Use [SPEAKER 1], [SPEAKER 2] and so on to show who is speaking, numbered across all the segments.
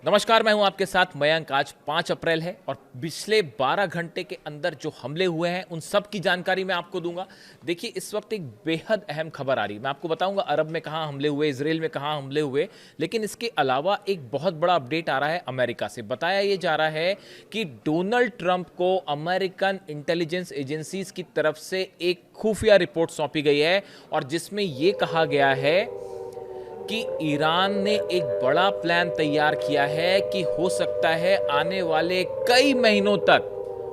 [SPEAKER 1] नमस्कार, मैं हूं आपके साथ मयंक। आज 5 अप्रैल है और पिछले 12 घंटे के अंदर जो हमले हुए हैं उन सब की जानकारी मैं आपको दूंगा। देखिए, इस वक्त एक बेहद अहम खबर आ रही है। मैं आपको बताऊंगा अरब में कहां हमले हुए, इसराइल में कहां हमले हुए, लेकिन इसके अलावा एक बहुत बड़ा अपडेट आ रहा है अमेरिका से। बताया यह जा रहा है कि डोनाल्ड ट्रंप को अमेरिकन इंटेलिजेंस एजेंसीज की तरफ से एक खुफिया रिपोर्ट सौंपी गई है और जिसमें यह कहा गया है कि ईरान ने एक बड़ा प्लान तैयार किया है कि हो सकता है आने वाले कई महीनों तक,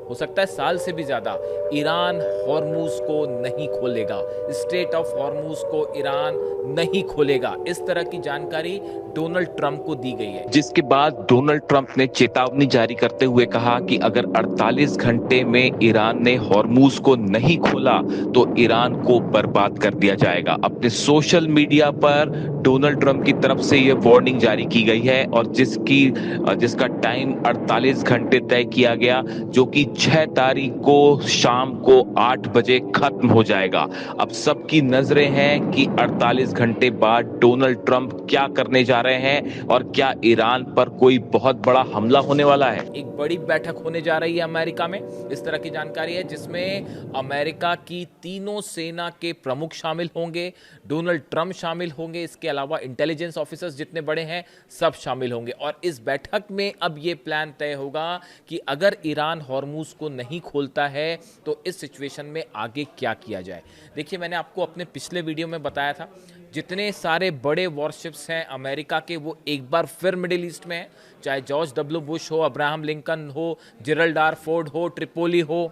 [SPEAKER 1] हो सकता है साल से भी ज्यादा, ईरान हॉर्मूज को नहीं खोलेगा। स्ट्रेट ऑफ हॉर्मूज को ईरान नहीं खोलेगा। इस तरह की जानकारी डोनाल्ड ट्रंप को दी गई है,
[SPEAKER 2] जिसके बाद डोनाल्ड ट्रंप ने चेतावनी जारी करते हुए कहा कि अगर 48 घंटे में ईरान ने हॉर्मूज को नहीं खोला तो ईरान को बर्बाद कर दिया जाएगा। अपने सोशल मीडिया पर डोनाल्ड ट्रंप की तरफ से यह वार्निंग जारी की गई है और जिसका टाइम 48 घंटे तय किया गया, जो कि 6 तारीख को शाम को 8 बजे खत्म हो जाएगा। अब सबकी नजरें हैं कि 48 घंटे बाद डोनाल्ड ट्रंप क्या करने जा रहे हैं और क्या ईरान पर कोई बहुत बड़ा हमला होने वाला है।
[SPEAKER 1] एक बड़ी बैठक होने जा रही है अमेरिका में, इस तरह की जानकारी है, जिसमें अमेरिका की तीनों सेना के प्रमुख शामिल होंगे, डोनाल्ड ट्रंप शामिल होंगे, इसके अलावा इंटेलिजेंस ऑफिसर्स जितने बड़े हैं सब शामिल होंगे। और इस बैठक में अब यह प्लान तय होगा कि अगर ईरान हॉर्मूज को नहीं खोलता है तो इस सिचुएशन में आगे क्या किया जाए। देखिए, मैंने आपको अपने पिछले वीडियो में बताया था, जितने सारे बड़े वॉरशिप्स हैं अमेरिका के, वो एक बार फिर मिडिल ईस्ट में हैं। चाहे जॉर्ज डब्ल्यू बुश हो, अब्राहम लिंकन हो, जेरल्ड आर फोर्ड हो, ट्रिपोली हो।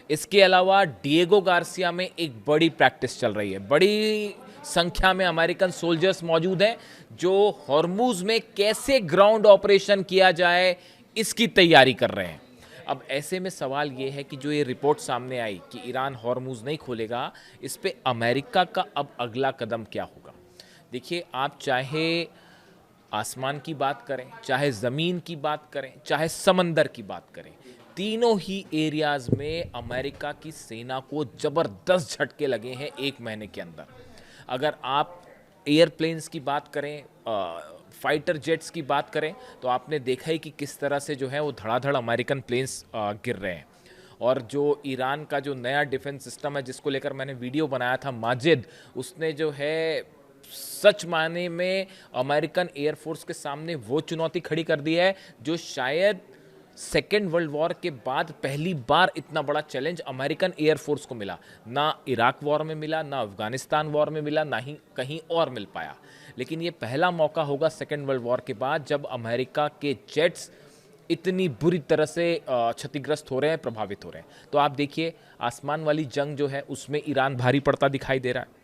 [SPEAKER 1] इसके अलावा डिएगो गार्सिया में एक बड़ी प्रैक्टिस चल रही है। बड़ी संख्या में अमेरिकन सोल्जर्स मौजूद हैं जो हॉर्मूज में कैसे ग्राउंड ऑपरेशन किया जाए इसकी तैयारी कर रहे हैं। अब ऐसे में सवाल ये है कि जो ये रिपोर्ट सामने आई कि ईरान हॉर्मूज नहीं खोलेगा, इस पे अमेरिका का अब अगला कदम क्या होगा। देखिए, आप चाहे आसमान की बात करें, चाहे ज़मीन की बात करें, चाहे समंदर की बात करें, तीनों ही एरियाज में अमेरिका की सेना को ज़बरदस्त झटके लगे हैं एक महीने के अंदर। अगर आप एयरप्लेन्स की बात करें, फाइटर जेट्स की बात करें, तो आपने देखा ही कि किस तरह से जो है वो धड़ाधड़ अमेरिकन प्लेन्स गिर रहे हैं। और जो ईरान का जो नया डिफेंस सिस्टम है जिसको लेकर मैंने वीडियो बनाया था, माजिद, उसने जो है सच मायने में अमेरिकन एयरफोर्स के सामने वो चुनौती खड़ी कर दी है जो शायद सेकेंड वर्ल्ड वॉर के बाद पहली बार इतना बड़ा चैलेंज अमेरिकन एयरफोर्स को मिला। ना इराक वॉर में मिला, ना अफगानिस्तान वॉर में मिला, ना ही कहीं और मिल पाया। लेकिन ये पहला मौका होगा सेकेंड वर्ल्ड वॉर के बाद जब अमेरिका के जेट्स इतनी बुरी तरह से क्षतिग्रस्त हो रहे हैं, प्रभावित हो रहे हैं। तो आप देखिए, आसमान वाली जंग जो है उसमें ईरान भारी पड़ता दिखाई दे रहा है।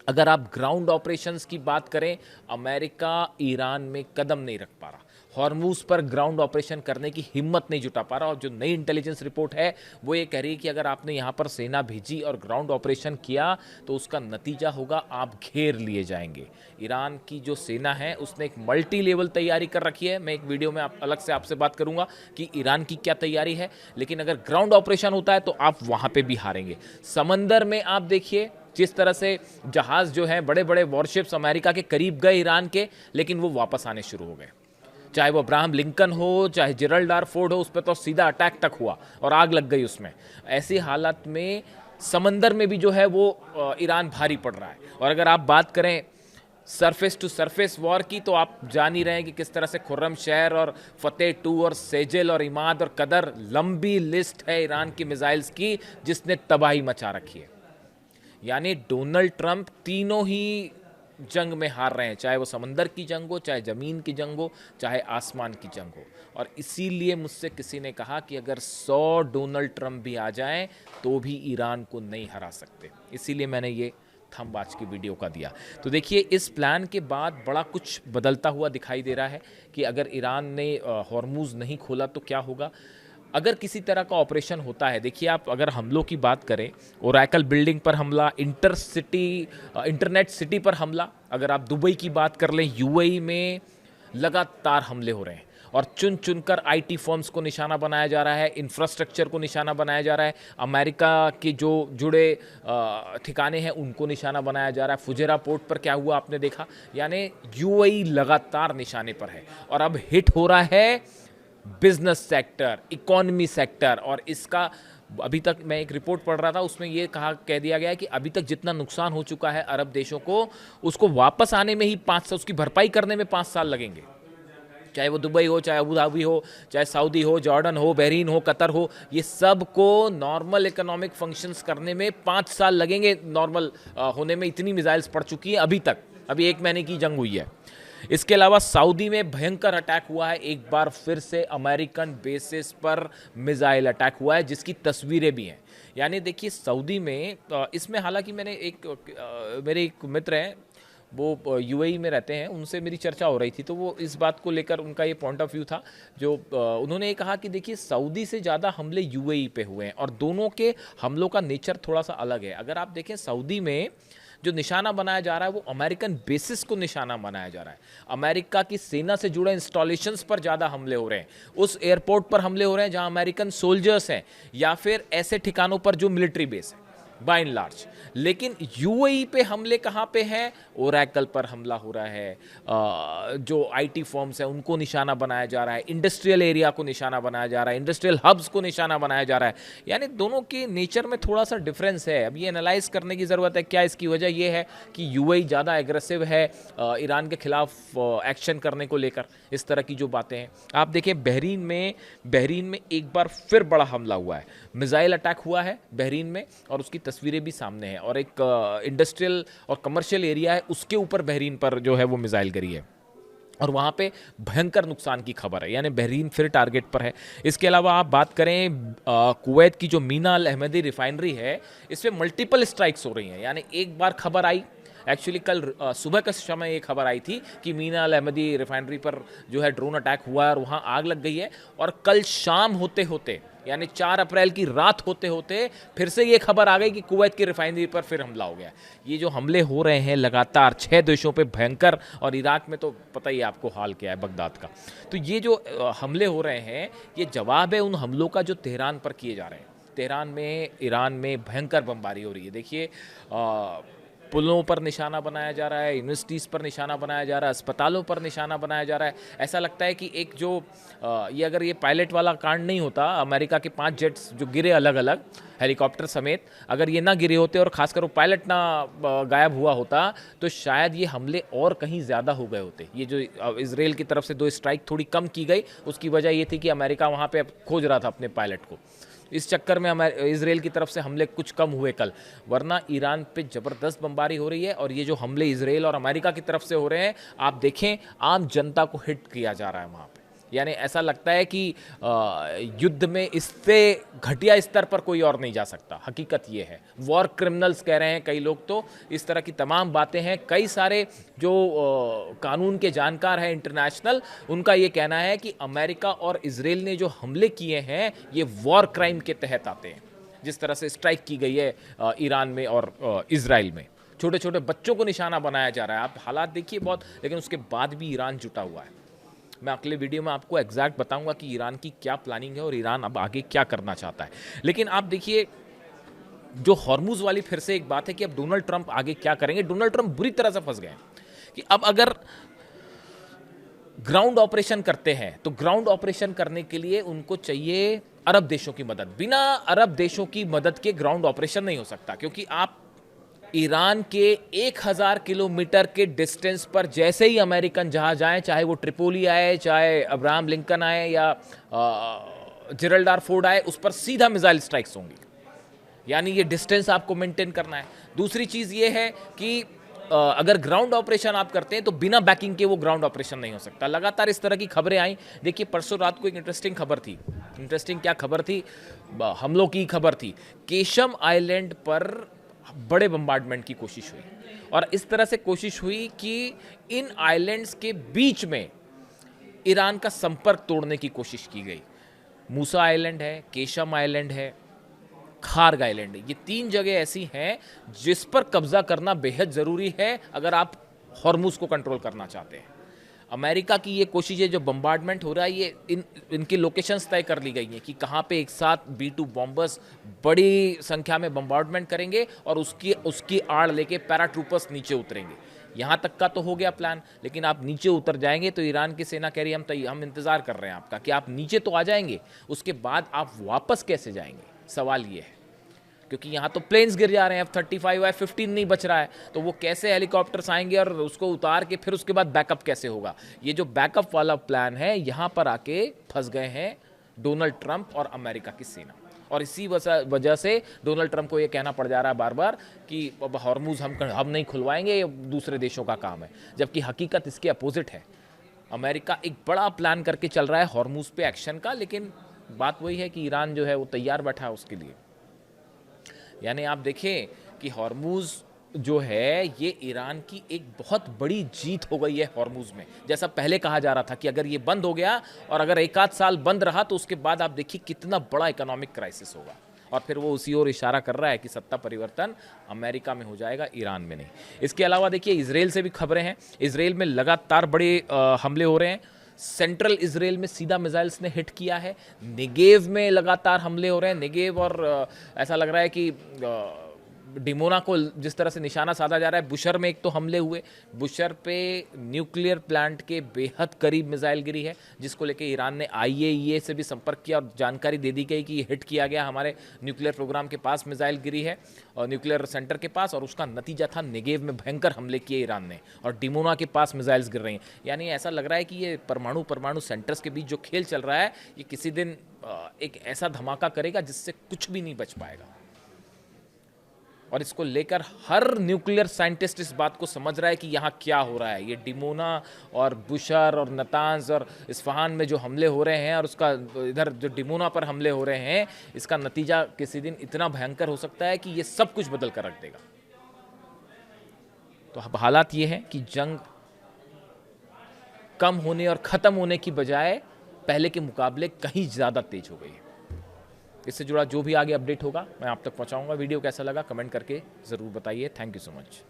[SPEAKER 1] अगर आप ग्राउंड ऑपरेशंस की बात करें, अमेरिका ईरान में कदम नहीं रख पा रहा, हॉर्मूज पर ग्राउंड ऑपरेशन करने की हिम्मत नहीं जुटा पा रहा। और जो नई इंटेलिजेंस रिपोर्ट है वो ये कह रही है कि अगर आपने यहाँ पर सेना भेजी और ग्राउंड ऑपरेशन किया तो उसका नतीजा होगा आप घेर लिए जाएंगे। ईरान की जो सेना है उसने एक मल्टी लेवल तैयारी कर रखी है। मैं एक वीडियो में अलग से आपसे बात करूंगा कि ईरान की क्या तैयारी है, लेकिन अगर ग्राउंड ऑपरेशन होता है तो आप वहाँ पर भी हारेंगे। समंदर में आप देखिए जिस तरह से जहाज जो है, बड़े बड़े वॉरशिप्स अमेरिका के करीब गए ईरान के, लेकिन वो वापस आने शुरू हो गए। चाहे वो अब्राहम लिंकन हो, चाहे जेरल्ड आर फोर्ड हो, उस पर तो सीधा अटैक तक हुआ और आग लग गई उसमें। ऐसी हालत में समंदर में भी जो है वो ईरान भारी पड़ रहा है। और अगर आप बात करें सरफेस टू सरफेस वॉर की, तो आप जान ही रहे हैं कि किस तरह से खुर्रम शहर और फतेह 2 और सेजल और इमाद और कदर, लंबी लिस्ट है ईरान की मिसाइल्स की जिसने तबाही मचा रखी है। यानी डोनाल्ड ट्रंप तीनों ही जंग में हार रहे हैं, चाहे वो समंदर की जंग हो, चाहे ज़मीन की जंग हो, चाहे आसमान की जंग हो। और इसीलिए मुझसे किसी ने कहा कि अगर 100 डोनाल्ड ट्रंप भी आ जाएं तो भी ईरान को नहीं हरा सकते। इसीलिए मैंने ये थंब आज की वीडियो का दिया। तो देखिए, इस प्लान के बाद बड़ा कुछ बदलता हुआ दिखाई दे रहा है कि अगर ईरान ने हॉर्मूज नहीं खोला तो क्या होगा। अगर किसी तरह का ऑपरेशन होता है, देखिए आप अगर हमलों की बात करें, ओरेकल बिल्डिंग पर हमला, इंटरनेट सिटी पर हमला, अगर आप दुबई की बात कर लें, यूएई में लगातार हमले हो रहे हैं। और चुन चुनकर आईटी फर्म्स को निशाना बनाया जा रहा है, इंफ्रास्ट्रक्चर को निशाना बनाया जा रहा है, अमेरिका के जो जुड़े ठिकाने हैं उनको निशाना बनाया जा रहा है। फुजेरा पोर्ट पर क्या हुआ आपने देखा, यानी यूएई लगातार निशाने पर है और अब हिट हो रहा है बिजनेस सेक्टर, इकोनॉमी सेक्टर। और इसका अभी तक मैं एक रिपोर्ट पढ़ रहा था, उसमें ये कह दिया गया है कि अभी तक जितना नुकसान हो चुका है अरब देशों को, उसको वापस आने में ही 5 साल, उसकी भरपाई करने में 5 साल लगेंगे। चाहे वो दुबई हो, चाहे अबू धाबी हो, चाहे सऊदी हो, जॉर्डन हो, बहरीन हो, कतर हो, ये सब को नॉर्मल इकोनॉमिक फंक्शंस करने में 5 साल लगेंगे। नॉर्मल होने में इतनी मिसाइल्स पड़ चुकी हैं अभी तक, अभी 1 महीने की जंग हुई है। इसके अलावा सऊदी में भयंकर अटैक हुआ है, एक बार फिर से अमेरिकन बेसिस पर मिसाइल अटैक हुआ है, जिसकी तस्वीरें भी हैं। यानी देखिए सऊदी में इसमें, हालांकि मेरे एक मित्र हैं, वो यूएई में रहते हैं, उनसे मेरी चर्चा हो रही थी, तो वो इस बात को लेकर उनका ये पॉइंट ऑफ व्यू था, जो उन्होंने ये कहा कि देखिए सऊदी से ज़्यादा हमले यूएई पे हुए हैं और दोनों के हमलों का नेचर थोड़ा सा अलग है। अगर आप देखें सऊदी में जो निशाना बनाया जा रहा है वो अमेरिकन बेसिस को निशाना बनाया जा रहा है, अमेरिका की सेना से जुड़े इंस्टॉलेशंस पर ज़्यादा हमले हो रहे हैं, उस एयरपोर्ट पर हमले हो रहे हैं जहां अमेरिकन सोल्जर्स हैं, या फिर ऐसे ठिकानों पर जो मिलिट्री बेस है बाय एंड लार्ज। लेकिन यूएई पे हमले कहाँ पे हैं, ओरेकल पर हमला हो रहा है, जो आईटी फर्म्स हैं उनको निशाना बनाया जा रहा है, इंडस्ट्रियल एरिया को निशाना बनाया जा रहा है, इंडस्ट्रियल हब्स को निशाना बनाया जा रहा है। यानी दोनों के नेचर में थोड़ा सा डिफरेंस है। अब ये एनालाइज करने की ज़रूरत है, क्या इसकी वजह ये है कि यूएई ज़्यादा एग्रेसिव है ईरान के खिलाफ एक्शन करने को लेकर, इस तरह की जो बातें हैं। आप देखें बहरीन में एक बार फिर बड़ा हमला हुआ है, मिसाइल अटैक हुआ है बहरीन में, और उसकी तस्वीरें भी सामने हैं, और एक इंडस्ट्रियल और कमर्शियल एरिया है, उसके ऊपर बहरीन पर जो है वो मिसाइल गिरी है और वहाँ पे भयंकर नुकसान की खबर है, यानी बहरीन फिर टारगेट पर है। इसके अलावा आप बात करें कुवैत की जो मीना अल अहमदी रिफाइनरी है, इस पर मल्टीपल स्ट्राइक्स हो रही हैं। यानी एक बार खबर आई, एक्चुअली कल सुबह के समय ये खबर आई थी कि मीना अल अहमदी रिफाइनरी पर जो है ड्रोन अटैक हुआ है और वहाँ आग लग गई है, और कल शाम होते होते यानी 4 अप्रैल की रात होते होते फिर से ये खबर आ गई कि कुवैत की रिफाइनरी पर फिर हमला हो गया। ये जो हमले हो रहे हैं लगातार 6 देशों पे भयंकर, और इराक में तो पता ही आपको हाल क्या है बगदाद का। तो ये जो हमले हो रहे हैं ये जवाब है उन हमलों का जो तेहरान पर किए जा रहे हैं। तेहरान में, ईरान में भयंकर बमबारी हो रही है। देखिए पुलों पर निशाना बनाया जा रहा है, यूनिवर्सिटीज़ पर निशाना बनाया जा रहा है, अस्पतालों पर निशाना बनाया जा रहा है। ऐसा लगता है कि एक जो ये अगर ये पायलट वाला कांड नहीं होता, अमेरिका के 5 जेट्स जो गिरे अलग अलग हेलीकॉप्टर समेत, अगर ये ना गिरे होते और खासकर वो पायलट ना गायब हुआ होता, तो शायद ये हमले और कहीं ज़्यादा हो गए होते। ये जो इजराइल की तरफ से 2 स्ट्राइक थोड़ी कम की गई, उसकी वजह ये थी कि अमेरिका वहाँ पे खोज रहा था अपने पायलट को, इस चक्कर में इजराइल की तरफ से हमले कुछ कम हुए कल, वरना ईरान पे ज़बरदस्त बमबारी हो रही है। और ये जो हमले इजराइल और अमेरिका की तरफ से हो रहे हैं, आप देखें आम जनता को हिट किया जा रहा है वहाँ पे। यानी ऐसा लगता है कि युद्ध में इससे घटिया स्तर पर कोई और नहीं जा सकता। हकीकत ये है, वॉर क्रिमिनल्स कह रहे हैं कई लोग, तो इस तरह की तमाम बातें हैं। कई सारे जो कानून के जानकार हैं इंटरनेशनल, उनका ये कहना है कि अमेरिका और इजराइल ने जो हमले किए हैं ये वॉर क्राइम के तहत आते हैं। जिस तरह से स्ट्राइक की गई है ईरान में और इजराइल में, छोटे छोटे बच्चों को निशाना बनाया जा रहा है। आप हालात देखिए बहुत, लेकिन उसके बाद भी ईरान जुटा हुआ है। मैं अगले वीडियो में आपको एग्जैक्ट बताऊंगा कि ईरान की क्या प्लानिंग है और ईरान अब आगे क्या करना चाहता है। लेकिन आप देखिए जो हॉर्मुज वाली फिर से एक बात है कि अब डोनाल्ड ट्रंप आगे क्या करेंगे। डोनाल्ड ट्रंप बुरी तरह से फंस गए कि अब अगर ग्राउंड ऑपरेशन करते हैं तो ग्राउंड ऑपरेशन करने के लिए उनको चाहिए अरब देशों की मदद। बिना अरब देशों की मदद के ग्राउंड ऑपरेशन नहीं हो सकता, क्योंकि आप ईरान के 1000 किलोमीटर के डिस्टेंस पर जैसे ही अमेरिकन जहाज आए, चाहे वो ट्रिपोली आए, चाहे अब्राहम लिंकन आए या जेरल्ड आर फोर्ड आए, उस पर सीधा मिसाइल स्ट्राइक्स होंगी। यानी ये डिस्टेंस आपको मेंटेन करना है। दूसरी चीज़ ये है कि अगर ग्राउंड ऑपरेशन आप करते हैं तो बिना बैकिंग के वो ग्राउंड ऑपरेशन नहीं हो सकता। लगातार इस तरह की खबरें आई। देखिए परसों रात को एक इंटरेस्टिंग खबर थी। इंटरेस्टिंग क्या खबर थी? हमलों की खबर थी। केशम आइलैंड पर बड़े बम्बार्डमेंट की कोशिश हुई, और इस तरह से कोशिश हुई कि इन आइलैंड्स के बीच में ईरान का संपर्क तोड़ने की कोशिश की गई। मूसा आइलैंड है, केशम आइलैंड है, खार्ग आइलैंड है। ये 3 जगह ऐसी हैं जिस पर कब्जा करना बेहद ज़रूरी है अगर आप हॉर्मुज को कंट्रोल करना चाहते हैं। अमेरिका की ये कोशिशें जो बम्बार्डमेंट हो रहा है, ये इनकी लोकेशंस तय कर ली गई हैं कि कहाँ पे एक साथ B-2 बॉम्बर्स बड़ी संख्या में बम्बार्डमेंट करेंगे और उसकी आड़ लेके पैराट्रूपर्स नीचे उतरेंगे। यहाँ तक का तो हो गया प्लान, लेकिन आप नीचे उतर जाएंगे तो ईरान की सेना कह रही है हम इंतज़ार कर रहे हैं आपका कि आप नीचे तो आ जाएंगे, उसके बाद आप वापस कैसे जाएंगे, सवाल ये है। क्योंकि यहाँ तो प्लेन्स गिर जा रहे हैं, F-35 F-15 नहीं बच रहा है, तो वो कैसे हेलीकॉप्टर्स आएंगे और उसको उतार के फिर उसके बाद बैकअप कैसे होगा। ये जो बैकअप वाला प्लान है, यहाँ पर आके फंस गए हैं डोनाल्ड ट्रंप और अमेरिका की सेना। और इसी वजह से डोनाल्ड ट्रंप को ये कहना पड़ जा रहा है बार बार कि अब हॉर्मूज हम नहीं खुलवाएंगे, ये दूसरे देशों का काम है, जबकि हकीकत इसके अपोजिट है। अमेरिका एक बड़ा प्लान करके चल रहा है हॉर्मूज पे एक्शन का, लेकिन बात वही है कि ईरान जो है वो तैयार बैठा है उसके लिए। यानी आप देखें कि हॉर्मूज जो है ये ईरान की एक बहुत बड़ी जीत हो गई है हॉर्मूज में। जैसा पहले कहा जा रहा था कि अगर ये बंद हो गया और अगर एक आध साल बंद रहा तो उसके बाद आप देखिए कितना बड़ा इकोनॉमिक क्राइसिस होगा। और फिर वो उसी ओर इशारा कर रहा है कि सत्ता परिवर्तन अमेरिका में हो जाएगा, ईरान में नहीं। इसके अलावा देखिए इजराइल से भी खबरें हैं। इजराइल में लगातार बड़े हमले हो रहे हैं। सेंट्रल इजराइल में सीधा मिसाइल्स ने हिट किया है। नेगेव में लगातार हमले हो रहे हैं। नेगेव और ऐसा लग रहा है कि डिमोना को जिस तरह से निशाना साधा जा रहा है। बुशर में एक तो हमले हुए, बुशर पे न्यूक्लियर प्लांट के बेहद करीब मिसाइल गिरी है, जिसको लेके ईरान ने IAEA से भी संपर्क किया और जानकारी दे दी गई कि ये हिट किया गया, हमारे न्यूक्लियर प्रोग्राम के पास मिसाइल गिरी है और न्यूक्लियर सेंटर के पास, और उसका नतीजा था नेगेव में भयंकर हमले किए ईरान ने और डिमोना के पास मिसाइल्स गिर रही हैं। यानी ऐसा लग रहा है कि ये परमाणु सेंटर्स के बीच जो खेल चल रहा है, ये किसी दिन एक ऐसा धमाका करेगा जिससे कुछ भी नहीं बच पाएगा। और इसको लेकर हर न्यूक्लियर साइंटिस्ट इस बात को समझ रहा है कि यहाँ क्या हो रहा है। ये डिमोना और बुशर और नतांज और इस्फहान में जो हमले हो रहे हैं और उसका इधर जो डिमोना पर हमले हो रहे हैं, इसका नतीजा किसी दिन इतना भयंकर हो सकता है कि ये सब कुछ बदल कर रख देगा। तो अब हालात ये है कि जंग कम होने और ख़त्म होने की बजाय पहले के मुकाबले कहीं ज़्यादा तेज हो गई है। इससे जुड़ा जो भी आगे अपडेट होगा मैं आप तक पहुंचाऊंगा। वीडियो कैसा लगा कमेंट करके ज़रूर बताइए। Thank you so much.